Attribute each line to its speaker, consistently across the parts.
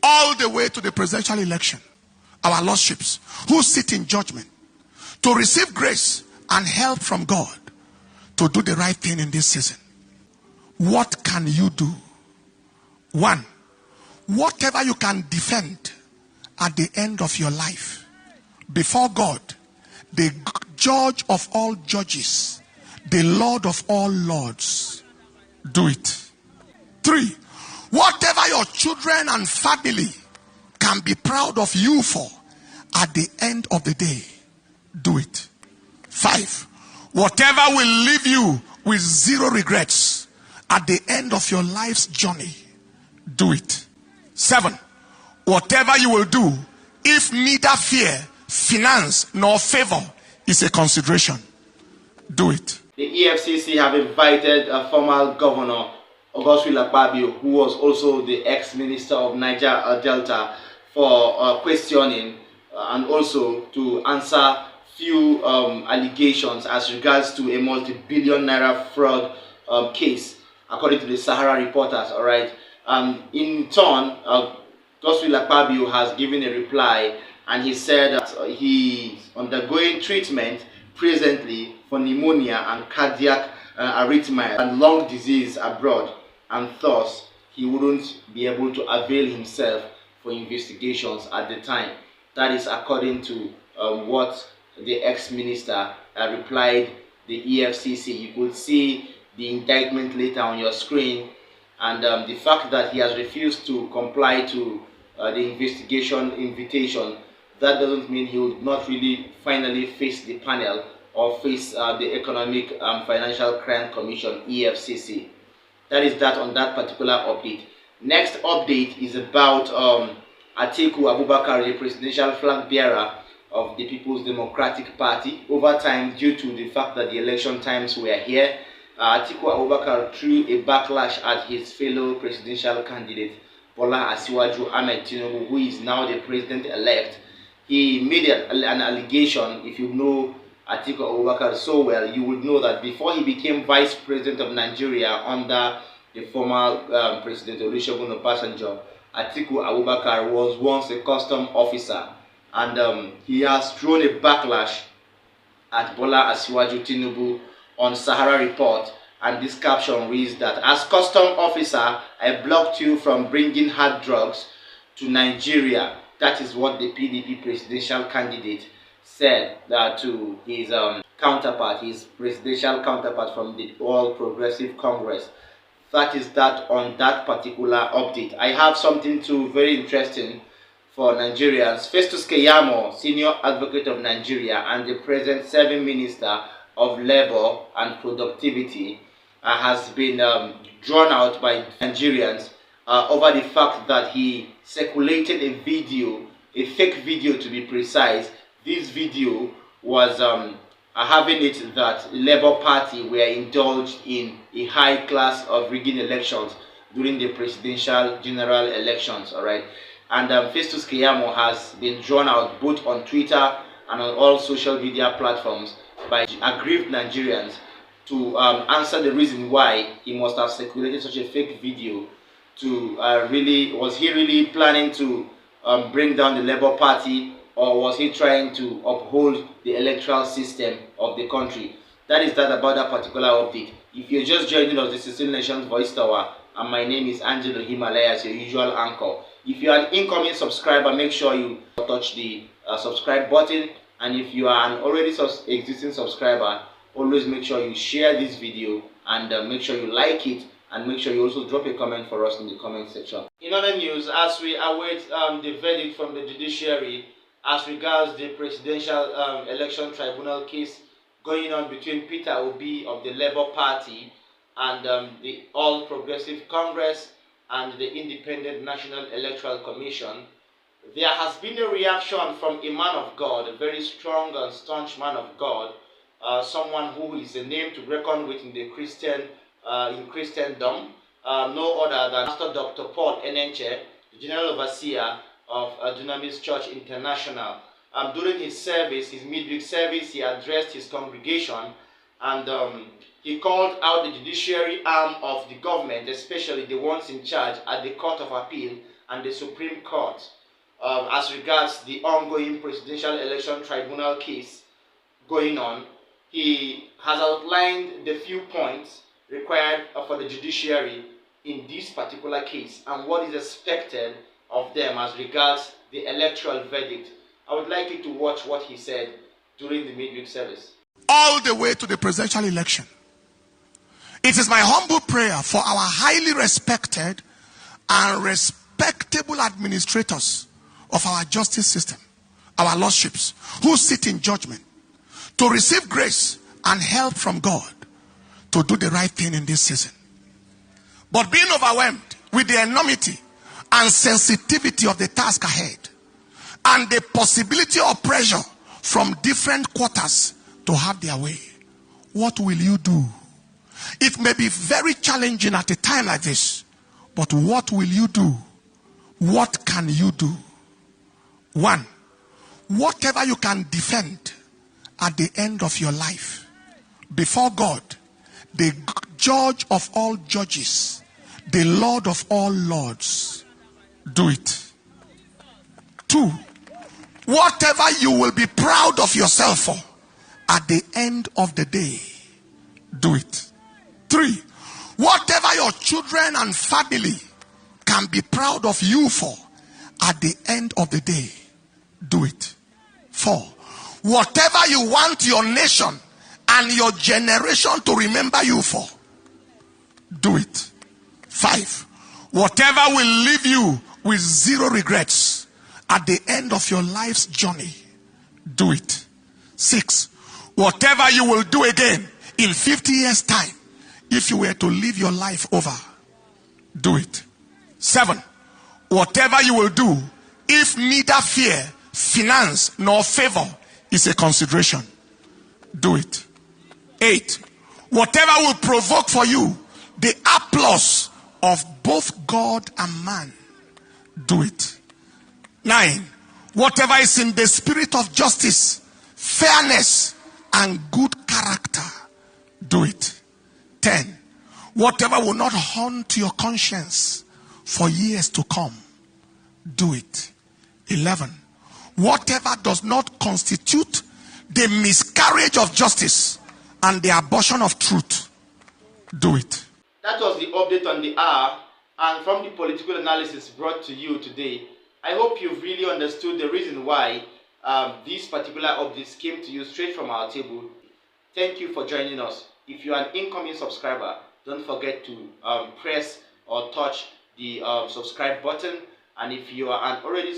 Speaker 1: all the way to the presidential election, our lordships, who sit in judgment, to receive grace and help from God to do the right thing in this season. What can you do? One, whatever you can defend at the end of your life before God, the judge of all judges, the Lord of all lords, do it. Three, whatever your children and family can be proud of you for at the end of the day, do it. Five, whatever will leave you with zero regrets at the end of your life's journey, do it. Seven, whatever you will do, if neither fear, finance, nor favor is a consideration, do it.
Speaker 2: The EFCC have invited a former governor, Augustine Akpabio, who was also the ex-minister of Niger Delta, for questioning and also to answer few allegations as regards to a multi-billion naira fraud case, according to the Sahara reporters. All right. In turn, Augustine Akpabio has given a reply, and he said that he is undergoing treatment presently for pneumonia and cardiac arrhythmia and lung disease abroad, and thus he wouldn't be able to avail himself for investigations at the time. That is according to what the ex-minister replied the EFCC. You could see the indictment later on your screen, and the fact that he has refused to comply to the investigation invitation, that doesn't mean he will not really finally face the panel or face the Economic and Financial Crime Commission, EFCC. That is that on that particular update. Next update is about Atiku Abubakar, the presidential flag bearer of the People's Democratic Party. Over time, due to the fact that the election times were here, Atiku Abubakar threw a backlash at his fellow presidential candidate, Bola Asiwaju Ahmed Tinubu, who is now the president-elect. He made an allegation. If you know Atiku Abubakar so well, you would know that before he became vice president of Nigeria under the former President Olusegun Obasanjo, Atiku Abubakar was once a custom officer, and he has thrown a backlash at Bola Asiwaju Tinubu on Sahara Report, and this caption reads that, "As custom officer, I blocked you from bringing hard drugs to Nigeria." That is what the PDP presidential candidate said to his counterpart, his presidential counterpart from the All Progressive Congress. That is that on that particular update. I have something too very interesting for Nigerians. Festus Keyamo, senior advocate of Nigeria and the present serving minister of Labor and Productivity, has been drawn out by Nigerians over the fact that he circulated a video, a fake video to be precise. This video was having it that Labour Party were indulged in a high class of rigging elections during the presidential general elections. All right, and Festus Keyamo has been drawn out both on Twitter and on all social media platforms by aggrieved Nigerians to answer the reason why he must have circulated such a fake video. To was he really planning to bring down the Labour Party, or was he trying to uphold the electoral system of the country? That is that about that particular update. If you're just joining us, this is Still Nation's Voice Tower, and my name is Angelo Himalayas, your usual anchor. If you're an incoming subscriber, make sure you touch the subscribe button, and if you are an already existing subscriber, always make sure you share this video and make sure you like it, and make sure you also drop a comment for us in the comment section. In other news, as we await the verdict from the judiciary as regards the presidential election tribunal case going on between Peter Obi of the Labour Party and the All Progressive Congress and the Independent National Electoral Commission, there has been a reaction from a man of God, a very strong and staunch man of God, someone who is a name to reckon with in the Christendom, no other than Pastor Dr. Paul Eneche, the General Overseer of Dunamis Church International. During his service, his midweek service, he addressed his congregation, and he called out the judiciary arm of the government, especially the ones in charge at the Court of Appeal and the Supreme Court as regards the ongoing Presidential Election Tribunal case going on. He has outlined the few points required for the judiciary in this particular case and what is expected of them as regards the electoral verdict. I would like you to watch what he said during the midweek service.
Speaker 1: All the way to the presidential election. It is my humble prayer for our highly respected and respectable administrators of our justice system, our lordships, who sit in judgment, to receive grace and help from God to do the right thing in this season. But being overwhelmed with the enormity and sensitivity of the task ahead, and the possibility of pressure from different quarters to have their way, what will you do? It may be very challenging at a time like this, but what will you do? What can you do? 1, whatever you can defend at the end of your life before God, the judge of all judges, the Lord of all lords, do it. 2, whatever you will be proud of yourself for at the end of the day, do it. 3, whatever your children and family can be proud of you for at the end of the day, do it. 4, whatever you want your nation and your generation to remember you for, do it. 5, whatever will leave you with zero regrets at the end of your life's journey, do it. 6, whatever you will do again in 50 years' time, if you were to live your life over, do it. 7, whatever you will do if neither fear, finance, nor favor is a consideration, do it. 8, whatever will provoke for you the applause of both God and man, do it. 9, whatever is in the spirit of justice, fairness, and good character, do it. 10, whatever will not haunt your conscience for years to come, do it. 11, whatever does not constitute the miscarriage of justice and the abortion of truth, do it.
Speaker 2: That was the update on the hour, and from the political analysis brought to you today, I hope you've really understood the reason why these particular updates came to you straight from our table. Thank you for joining us. If you are an incoming subscriber, don't forget to press or touch the subscribe button. And if you are an already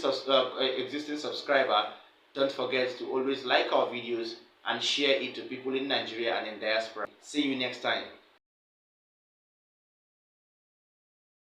Speaker 2: existing subscriber, don't forget to always like our videos and share it to people in Nigeria and in diaspora. See you next time.